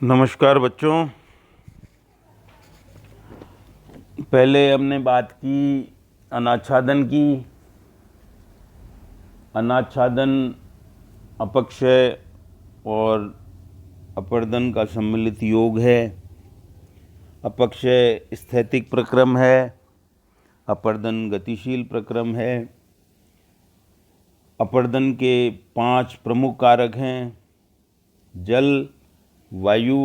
नमस्कार बच्चों। पहले हमने बात की अनाच्छादन की। अनाच्छादन अपक्षय और अपर्दन का सम्मिलित योग है। अपक्षय स्थैतिक प्रक्रम है, अपर्दन गतिशील प्रक्रम है। अपर्दन के 5 प्रमुख कारक हैं: जल, वायु,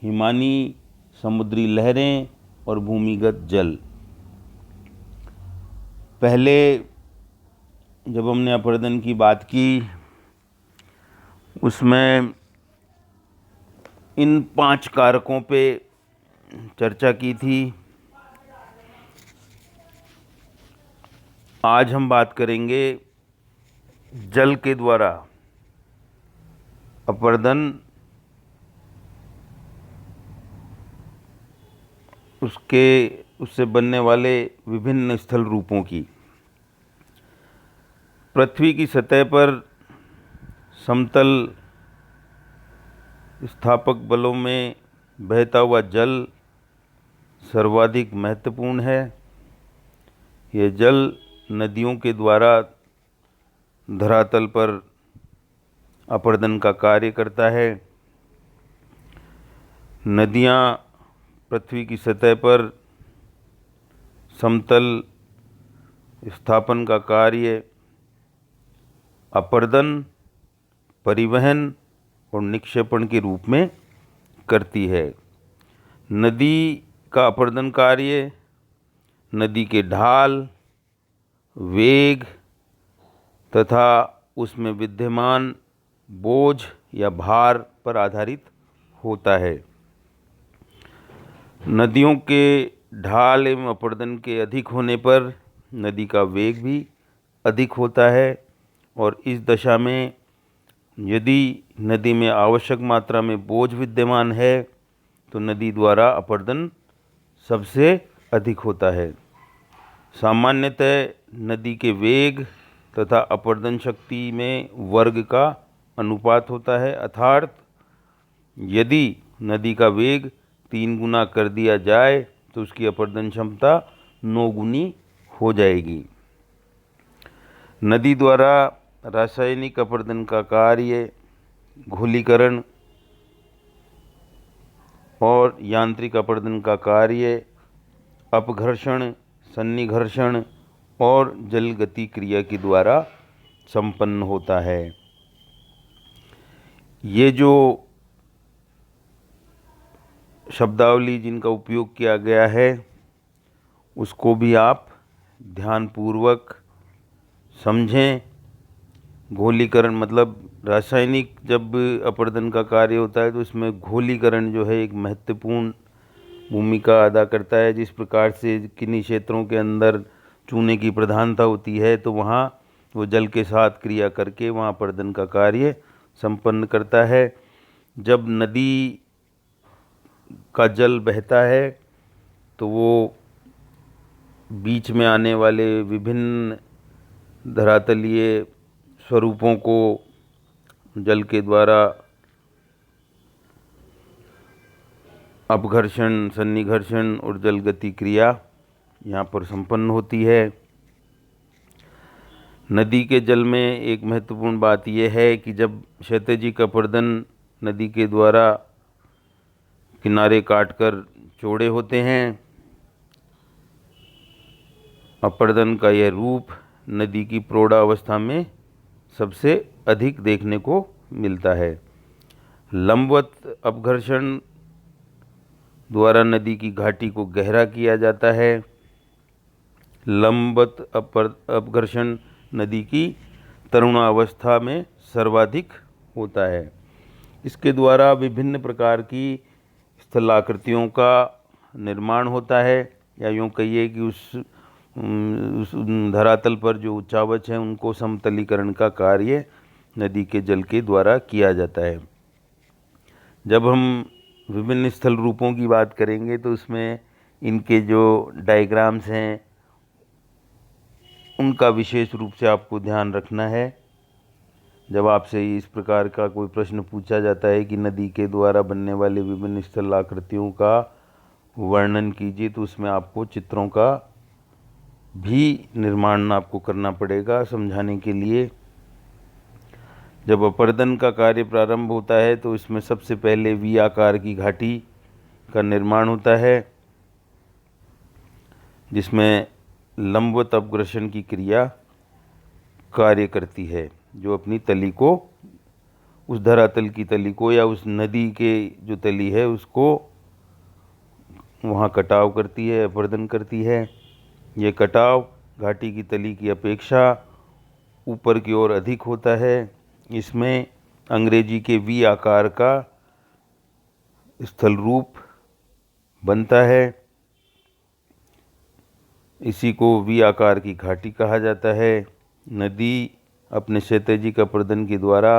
हिमानी, समुद्री लहरें और भूमिगत जल। पहले जब हमने अपर्दन की बात की उसमें इन 5 कारकों पे चर्चा की थी। आज हम बात करेंगे जल के द्वारा अपर्दन, उससे बनने वाले विभिन्न स्थल रूपों की। पृथ्वी की सतह पर समतल स्थापक बलों में बहता हुआ जल सर्वाधिक महत्वपूर्ण है। यह जल नदियों के द्वारा धरातल पर अपर्दन का कार्य करता है। नदियाँ पृथ्वी की सतह पर समतल स्थापन का कार्य अपर्दन, परिवहन और निक्षेपण के रूप में करती है। नदी का अपर्दन कार्य नदी के ढाल, वेग तथा उसमें विद्यमान बोझ या भार पर आधारित होता है। नदियों के ढाल एवं अपर्दन के अधिक होने पर नदी का वेग भी अधिक होता है और इस दशा में यदि नदी में आवश्यक मात्रा में बोझ विद्यमान है तो नदी द्वारा अपर्दन सबसे अधिक होता है। सामान्यतः नदी के वेग तथा अपर्दन शक्ति में वर्ग का अनुपात होता है, अर्थात यदि नदी का वेग 3 गुना कर दिया जाए तो उसकी अपर्दन क्षमता 9 गुनी हो जाएगी। नदी द्वारा रासायनिक अपर्दन का कार्य घोलीकरण और यांत्रिक अपर्दन का कार्य अपघर्षण, सन्निघर्षण और जल गति क्रिया के द्वारा संपन्न होता है। ये जो शब्दावली जिनका उपयोग किया गया है उसको भी आप ध्यानपूर्वक समझें। घोलीकरण मतलब रासायनिक जब अपर्दन का कार्य होता है तो इसमें घोलीकरण जो है एक महत्वपूर्ण भूमिका अदा करता है। जिस प्रकार से किन्हीं क्षेत्रों के अंदर चूने की प्रधानता होती है तो वहाँ वो जल के साथ क्रिया करके वहाँ अपर्दन का कार्य संपन्न करता है। जब नदी का जल बहता है तो वो बीच में आने वाले विभिन्न धरातलीय स्वरूपों को जल के द्वारा अपघर्षण, सन्निघर्षण और जल गति क्रिया यहाँ पर संपन्न होती है। नदी के जल में एक महत्वपूर्ण बात यह है कि जब क्षैतिजिक अपर्दन नदी के द्वारा किनारे काटकर चौड़े होते हैं, अपर्दन का यह रूप नदी की प्रौढ़ावस्था में सबसे अधिक देखने को मिलता है। लंबवत अपघर्षण द्वारा नदी की घाटी को गहरा किया जाता है। लंबवत अपघर्षण नदी की तरुणावस्था में सर्वाधिक होता है। इसके द्वारा विभिन्न प्रकार की स्थलाकृतियों का निर्माण होता है, या यूँ कहिए कि उस धरातल पर जो उच्चावच हैं उनको समतलीकरण का कार्य नदी के जल के द्वारा किया जाता है। जब हम विभिन्न स्थल रूपों की बात करेंगे तो उसमें इनके जो डायग्राम्स हैं उनका विशेष रूप से आपको ध्यान रखना है। जब आपसे इस प्रकार का कोई प्रश्न पूछा जाता है कि नदी के द्वारा बनने वाले विभिन्न स्थलाकृतियों का वर्णन कीजिए, तो उसमें आपको चित्रों का भी निर्माण आपको करना पड़ेगा समझाने के लिए। जब अपर्दन का कार्य प्रारंभ होता है तो इसमें सबसे पहले वी आकार की घाटी का निर्माण होता है, जिसमें लंबवत अपग्रसन की क्रिया कार्य करती है, जो अपनी तली को, उस धरातल की तली को या उस नदी के जो तली है उसको वहाँ कटाव करती है, अपर्दन करती है। ये कटाव घाटी की तली की अपेक्षा ऊपर की ओर अधिक होता है। इसमें अंग्रेजी के वी आकार का स्थल रूप बनता है। इसी को वी आकार की घाटी कहा जाता है। नदी अपने क्षैतिज अपर्दन के द्वारा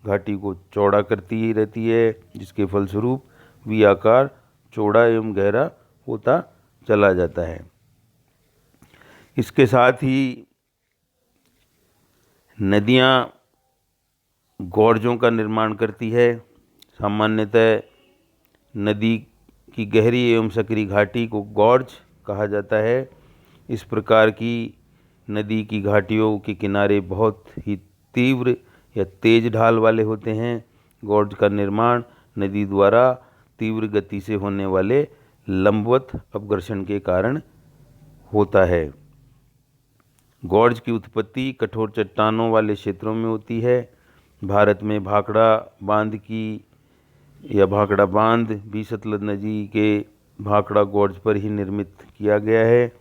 घाटी को चौड़ा करती ही रहती है, जिसके फलस्वरूप वी आकार चौड़ा एवं गहरा होता चला जाता है। इसके साथ ही नदियाँ गॉर्जों का निर्माण करती है। सामान्यतः नदी की गहरी एवं सकरी घाटी को गॉर्ज कहा जाता है। इस प्रकार की नदी की घाटियों के किनारे बहुत ही तीव्र या तेज ढाल वाले होते हैं। गॉर्ज का निर्माण नदी द्वारा तीव्र गति से होने वाले लंबवत अपघर्षण के कारण होता है। गॉर्ज की उत्पत्ति कठोर चट्टानों वाले क्षेत्रों में होती है। भारत में भाखड़ा बांध भाखड़ा बांध भी सतलज नदी के भाखड़ा गॉर्ज पर ही निर्मित किया गया है।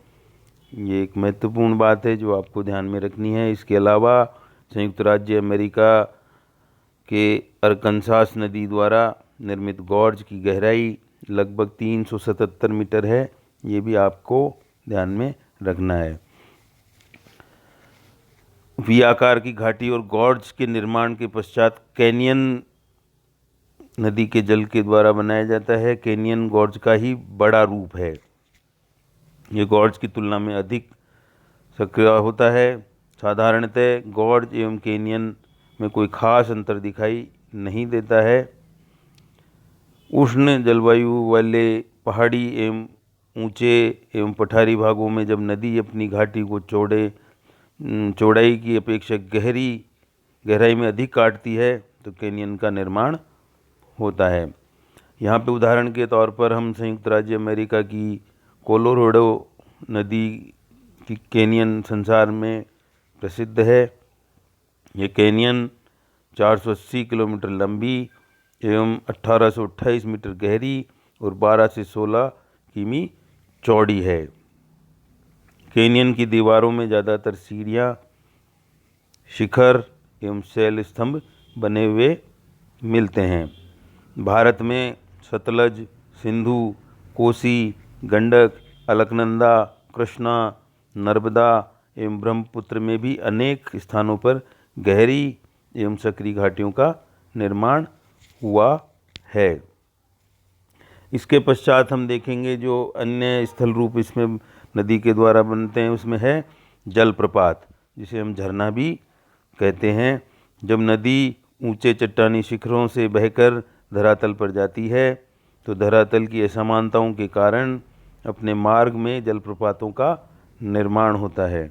ये एक महत्वपूर्ण बात है जो आपको ध्यान में रखनी है। इसके अलावा संयुक्त राज्य अमेरिका के अरकनसास नदी द्वारा निर्मित गॉर्ज की गहराई लगभग 377 मीटर है। ये भी आपको ध्यान में रखना है। वी आकार की घाटी और गॉर्ज के निर्माण के पश्चात कैनियन नदी के जल के द्वारा बनाया जाता है। कैनियन गॉर्ज का ही बड़ा रूप है। ये गॉर्ज की तुलना में अधिक सक्रिय होता है। साधारणतः गॉर्ज एवं कैनियन में कोई खास अंतर दिखाई नहीं देता है। उष्ण जलवायु वाले पहाड़ी एवं ऊंचे एवं पठारी भागों में जब नदी अपनी घाटी को चौड़ाई की अपेक्षा गहराई में अधिक काटती है तो कैनियन का निर्माण होता है। यहाँ पे उदाहरण के तौर पर हम संयुक्त राज्य अमेरिका की कोलोराडो नदी की कैनियन संसार में प्रसिद्ध है। ये कैनियन 480 किलोमीटर लंबी एवं 1828 मीटर गहरी और 12 से 16 किमी चौड़ी है। कैनियन की दीवारों में ज़्यादातर सीढ़ियाँ, शिखर एवं शैल स्तंभ बने हुए मिलते हैं। भारत में सतलज, सिंधु, कोसी, गंडक, अलकनंदा, कृष्णा, नर्मदा एवं ब्रह्मपुत्र में भी अनेक स्थानों पर गहरी एवं सकरी घाटियों का निर्माण हुआ है। इसके पश्चात हम देखेंगे जो अन्य स्थल रूप इसमें नदी के द्वारा बनते हैं, उसमें है जलप्रपात, जिसे हम झरना भी कहते हैं। जब नदी ऊंचे चट्टानी शिखरों से बहकर धरातल पर जाती है तो धरातल की असमानताओं के कारण अपने मार्ग में जलप्रपातों का निर्माण होता है।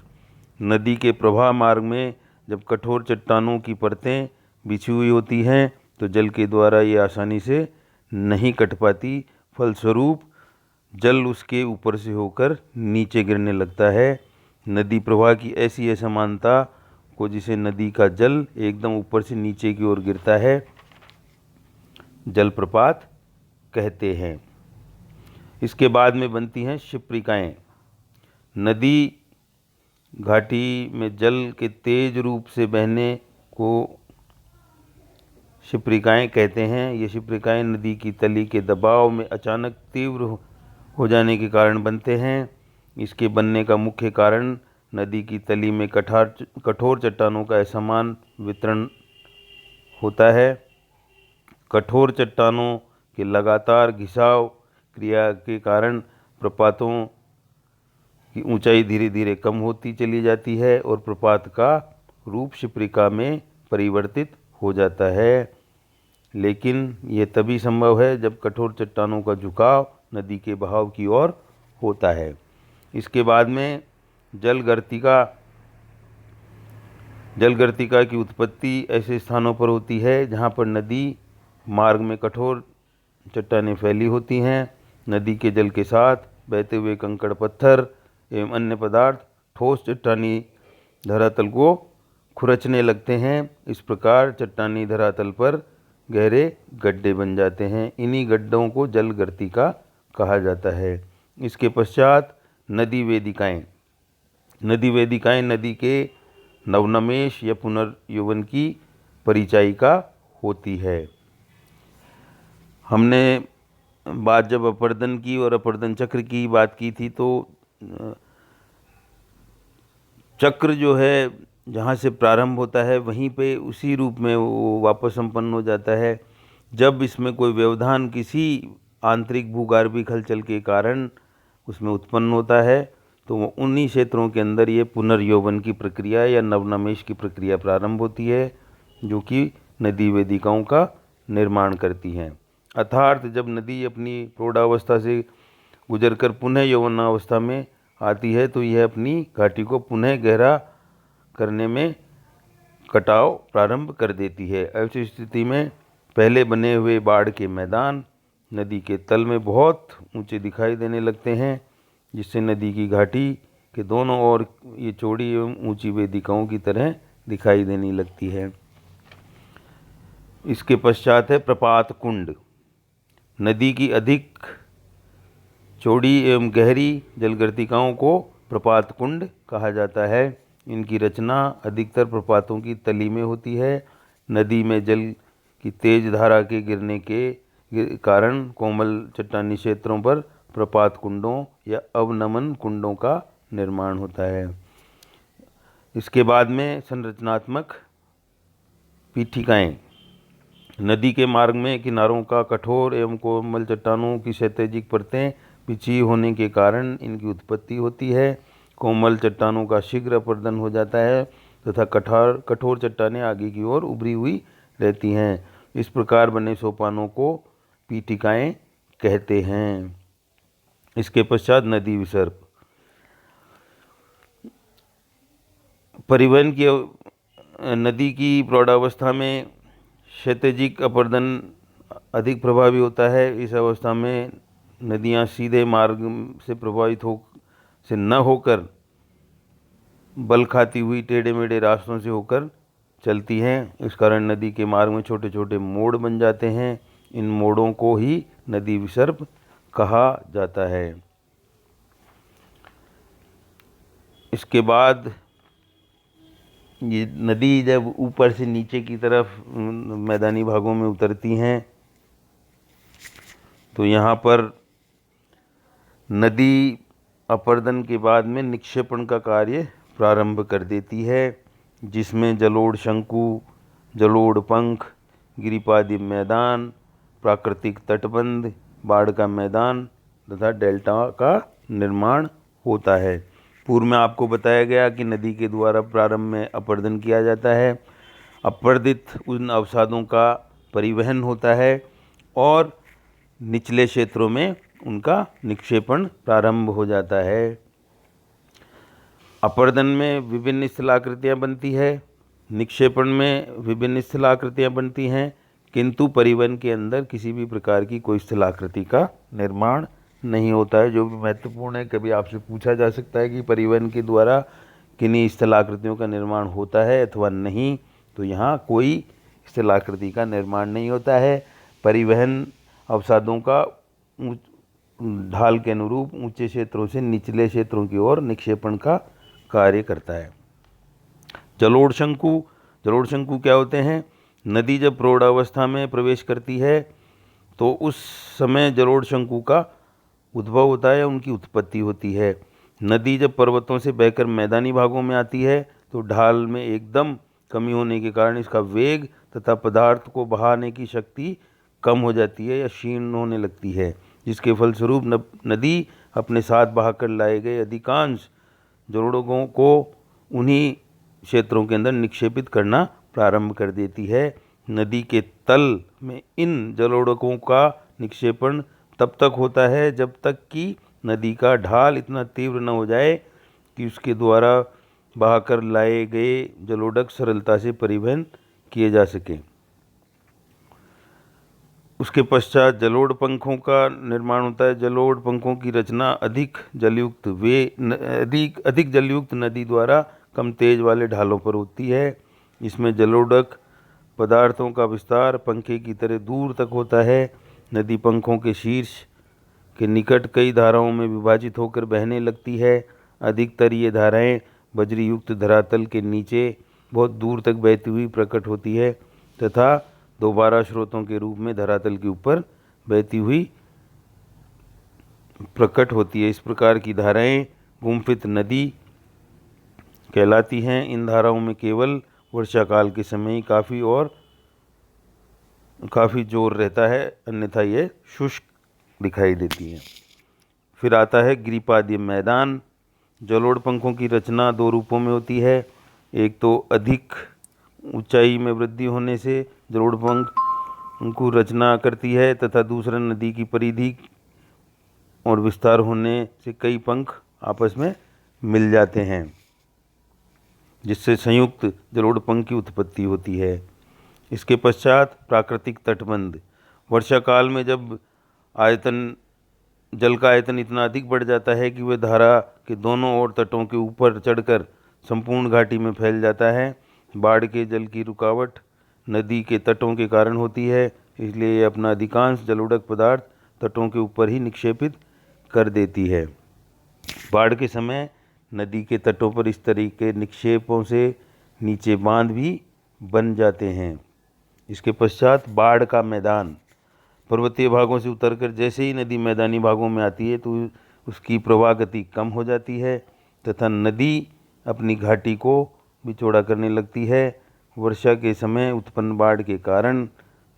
नदी के प्रवाह मार्ग में जब कठोर चट्टानों की परतें बिछी हुई होती हैं तो जल के द्वारा ये आसानी से नहीं कट पाती। फलस्वरूप जल उसके ऊपर से होकर नीचे गिरने लगता है। नदी प्रवाह की ऐसी असमानता को, जिसे नदी का जल एकदम ऊपर से नीचे की ओर गिरता है, जलप्रपात कहते हैं। इसके बाद में बनती हैं शिप्रिकाएँ। नदी घाटी में जल के तेज रूप से बहने को शिप्रिकाएँ कहते हैं। ये शिप्रिकाएँ नदी की तली के दबाव में अचानक तीव्र हो जाने के कारण बनते हैं। इसके बनने का मुख्य कारण नदी की तली में कठोर चट्टानों का असमान वितरण होता है। कठोर चट्टानों के लगातार घिसाव क्रिया के कारण प्रपातों की ऊंचाई धीरे धीरे कम होती चली जाती है और प्रपात का रूप शिप्रिका में परिवर्तित हो जाता है। लेकिन ये तभी संभव है जब कठोर चट्टानों का झुकाव नदी के बहाव की ओर होता है। इसके बाद में जलगर्तिका की उत्पत्ति ऐसे स्थानों पर होती है जहाँ पर नदी मार्ग में कठोर चट्टानें फैली होती हैं। नदी के जल के साथ बहते हुए कंकड़, पत्थर एवं अन्य पदार्थ ठोस चट्टानी धरातल को खुरचने लगते हैं। इस प्रकार चट्टानी धरातल पर गहरे गड्ढे बन जाते हैं। इन्हीं गड्ढों को जलगर्तिका कहा जाता है। इसके पश्चात नदी वेदिकाएँ नदी के नवनमेश या पुनर्यौवन की परिचायिका होती है। हमने बात जब अपर्दन की और अपर्दन चक्र की बात की थी, तो चक्र जो है जहाँ से प्रारंभ होता है वहीं पे उसी रूप में वो वापस संपन्न हो जाता है। जब इसमें कोई व्यवधान किसी आंतरिक भूगर्भिक हलचल के कारण उसमें उत्पन्न होता है, तो वो उन्हीं क्षेत्रों के अंदर ये पुनर्यौवन की प्रक्रिया या नवनमेश की प्रक्रिया प्रारंभ होती है, जो कि नदी वेदिकाओं का निर्माण करती हैं। अर्थात जब नदी अपनी प्रौढ़ावस्था से गुजरकर पुनः यौवनावस्था में आती है, तो यह अपनी घाटी को पुनः गहरा करने में कटाव प्रारंभ कर देती है। ऐसी स्थिति में पहले बने हुए बाढ़ के मैदान नदी के तल में बहुत ऊंचे दिखाई देने लगते हैं, जिससे नदी की घाटी के दोनों ओर ये चौड़ी एवं ऊंची वेदिकाओं की तरह दिखाई देने लगती है। इसके पश्चात है प्रपात कुंड। नदी की अधिक चौड़ी एवं गहरी जलगर्तिकाओं को प्रपात कुंड कहा जाता है। इनकी रचना अधिकतर प्रपातों की तली में होती है। नदी में जल की तेज धारा के गिरने के कारण कोमल चट्टानी क्षेत्रों पर प्रपात कुंडों या अवनमन कुंडों का निर्माण होता है। इसके बाद में संरचनात्मक पीठिकाएँ। नदी के मार्ग में किनारों का कठोर एवं कोमल चट्टानों की क्षैतिजिक परतें बिछी होने के कारण इनकी उत्पत्ति होती है। कोमल चट्टानों का शीघ्र अपर्दन हो जाता है तथा कठोर चट्टानें आगे की ओर उभरी हुई रहती हैं। इस प्रकार बने सोपानों को पीठिकाएँ कहते हैं। इसके पश्चात नदी विसर्प। परिवहन की नदी की प्रौढ़ावस्था में क्षैतिजिक अपर्दन अधिक प्रभावी होता है। इस अवस्था में नदियाँ सीधे मार्ग से प्रभावित से न होकर बल खाती हुई टेढ़े मेढ़े रास्तों से होकर चलती हैं। इस कारण नदी के मार्ग में छोटे छोटे मोड़ बन जाते हैं। इन मोड़ों को ही नदी विसर्प कहा जाता है। इसके बाद ये नदी जब ऊपर से नीचे की तरफ मैदानी भागों में उतरती हैं, तो यहाँ पर नदी अपर्दन के बाद में निक्षेपण का कार्य प्रारंभ कर देती है, जिसमें जलोढ़ शंकु, जलोढ़ पंख, गिरिपादी मैदान, प्राकृतिक तटबंध, बाढ़ का मैदान तथा डेल्टा का निर्माण होता है। पूर्व में आपको बताया गया कि नदी के द्वारा प्रारंभ में अपर्दन किया जाता है। अपर्दित उन अवसादों का परिवहन होता है और निचले क्षेत्रों में उनका निक्षेपण प्रारंभ हो जाता है। अपर्दन में विभिन्न स्थलाकृतियाँ बनती है, निक्षेपण में विभिन्न स्थलाकृतियाँ बनती हैं, किंतु परिवहन के अंदर किसी भी प्रकार की कोई स्थलाकृति का निर्माण नहीं होता है, जो भी महत्वपूर्ण है। कभी आपसे पूछा जा सकता है कि परिवहन के द्वारा किन्हीं स्थलाकृतियों का निर्माण होता है अथवा नहीं, तो यहाँ कोई स्थलाकृति का निर्माण नहीं होता है। परिवहन अवसादों का ढाल के अनुरूप ऊंचे क्षेत्रों से निचले क्षेत्रों की ओर निक्षेपण का कार्य करता है। जलोढ़ शंकु क्या होते हैं? नदी जब प्रौढ़ावस्था में प्रवेश करती है तो उस समय जलोढ़ शंकु का उद्भव होता है, उनकी उत्पत्ति होती है। नदी जब पर्वतों से बहकर मैदानी भागों में आती है तो ढाल में एकदम कमी होने के कारण इसका वेग तथा पदार्थ को बहाने की शक्ति कम हो जाती है या क्षीण होने लगती है, जिसके फलस्वरूप नदी अपने साथ बहाकर लाए गए अधिकांश जलोढ़ों को उन्हीं क्षेत्रों के अंदर निक्षेपित करना प्रारंभ कर देती है। नदी के तल में इन जलोढ़कों का निक्षेपण तब तक होता है जब तक कि नदी का ढाल इतना तीव्र न हो जाए कि उसके द्वारा बहाकर लाए गए जलोढ़क सरलता से परिवहन किए जा सकें। उसके पश्चात जलोढ़ पंखों का निर्माण होता है। जलोढ़ पंखों की रचना अधिक जलयुक्त नदी द्वारा कम तेज वाले ढालों पर होती है। इसमें जलोढ़क पदार्थों का विस्तार पंखे की तरह दूर तक होता है। नदी पंखों के शीर्ष के निकट कई धाराओं में विभाजित होकर बहने लगती है। अधिकतर ये धाराएं बजरी युक्त धरातल के नीचे बहुत दूर तक बहती हुई प्रकट होती है तथा दोबारा स्रोतों के रूप में धरातल के ऊपर बहती हुई प्रकट होती है। इस प्रकार की धाराएं गुम्फित नदी कहलाती हैं। इन धाराओं में केवल वर्षा काल के समय ही काफ़ी जोर रहता है, अन्यथा ये शुष्क दिखाई देती हैं। फिर आता है गिरिपादीय मैदान। जलोढ़ पंखों की रचना दो रूपों में होती है। एक तो अधिक ऊंचाई में वृद्धि होने से जलोढ़ पंख को रचना करती है तथा दूसरा नदी की परिधि और विस्तार होने से कई पंख आपस में मिल जाते हैं, जिससे संयुक्त जलोढ़ पंख की उत्पत्ति होती है। इसके पश्चात प्राकृतिक तटबंध। वर्षा काल में जब जल का आयतन इतना अधिक बढ़ जाता है कि वह धारा के दोनों ओर तटों के ऊपर चढ़कर संपूर्ण घाटी में फैल जाता है। बाढ़ के जल की रुकावट नदी के तटों के कारण होती है, इसलिए यह अपना अधिकांश जलोढ़क पदार्थ तटों के ऊपर ही निक्षेपित कर देती है। बाढ़ के समय नदी के तटों पर इस तरह के निक्षेपों से नीचे बांध भी बन जाते हैं। इसके पश्चात बाढ़ का मैदान। पर्वतीय भागों से उतरकर जैसे ही नदी मैदानी भागों में आती है तो उसकी प्रवाह गति कम हो जाती है तथा नदी अपनी घाटी को भी चौड़ा करने लगती है। वर्षा के समय उत्पन्न बाढ़ के कारण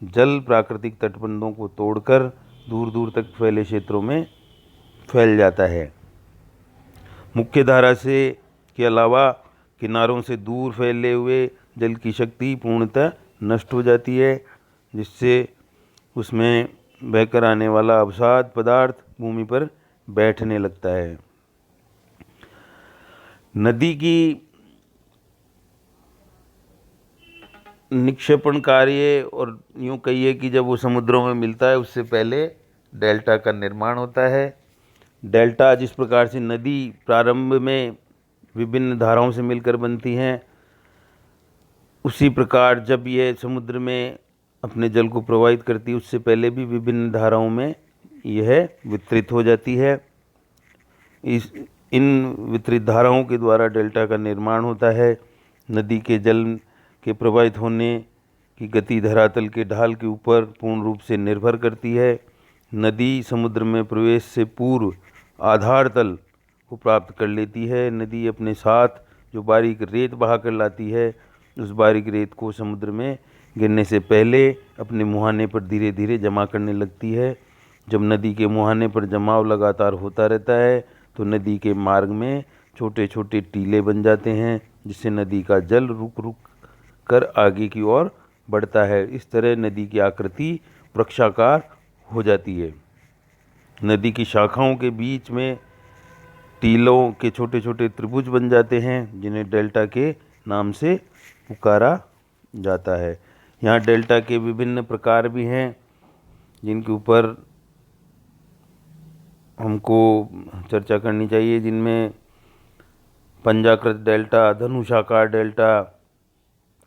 जल प्राकृतिक तटबंधों को तोड़कर दूर दूर तक फैले क्षेत्रों में फैल जाता है। मुख्य धारा से के अलावा किनारों से दूर फैले हुए जल की शक्ति पूर्णतः नष्ट हो जाती है, जिससे उसमें बहकर आने वाला अवसाद पदार्थ भूमि पर बैठने लगता है। नदी की निक्षेपण कार्य, और यूँ कहिए कि जब वो समुद्रों में मिलता है उससे पहले डेल्टा का निर्माण होता है। डेल्टा जिस प्रकार से नदी प्रारंभ में विभिन्न धाराओं से मिलकर बनती हैं, उसी प्रकार जब ये समुद्र में अपने जल को प्रवाहित करती है उससे पहले भी विभिन्न धाराओं में यह वितरित हो जाती है। इन वितरित धाराओं के द्वारा डेल्टा का निर्माण होता है। नदी के जल के प्रवाहित होने की गति धरातल के ढाल के ऊपर पूर्ण रूप से निर्भर करती है। नदी समुद्र में प्रवेश से पूर्व आधार तल को प्राप्त कर लेती है। नदी अपने साथ जो बारीक रेत बहा कर लाती है, उस बारीक रेत को समुद्र में गिरने से पहले अपने मुहाने पर धीरे धीरे जमा करने लगती है। जब नदी के मुहाने पर जमाव लगातार होता रहता है तो नदी के मार्ग में छोटे छोटे टीले बन जाते हैं, जिससे नदी का जल रुक रुक कर आगे की ओर बढ़ता है। इस तरह नदी की आकृति वृक्षाकार हो जाती है। नदी की शाखाओं के बीच में टीलों के छोटे छोटे त्रिभुज बन जाते हैं, जिन्हें डेल्टा के नाम से पुकारा जाता है। यहाँ डेल्टा के विभिन्न प्रकार भी हैं, जिनके ऊपर हमको चर्चा करनी चाहिए, जिनमें पंजाकृत डेल्टा, धनुषाकार डेल्टा,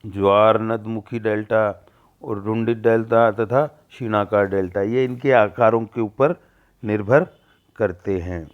ज्वार नदमुखी डेल्टा और रुंडित डेल्टा तथा क्षीणाकार डेल्टा, ये इनके आकारों के ऊपर निर्भर करते हैं।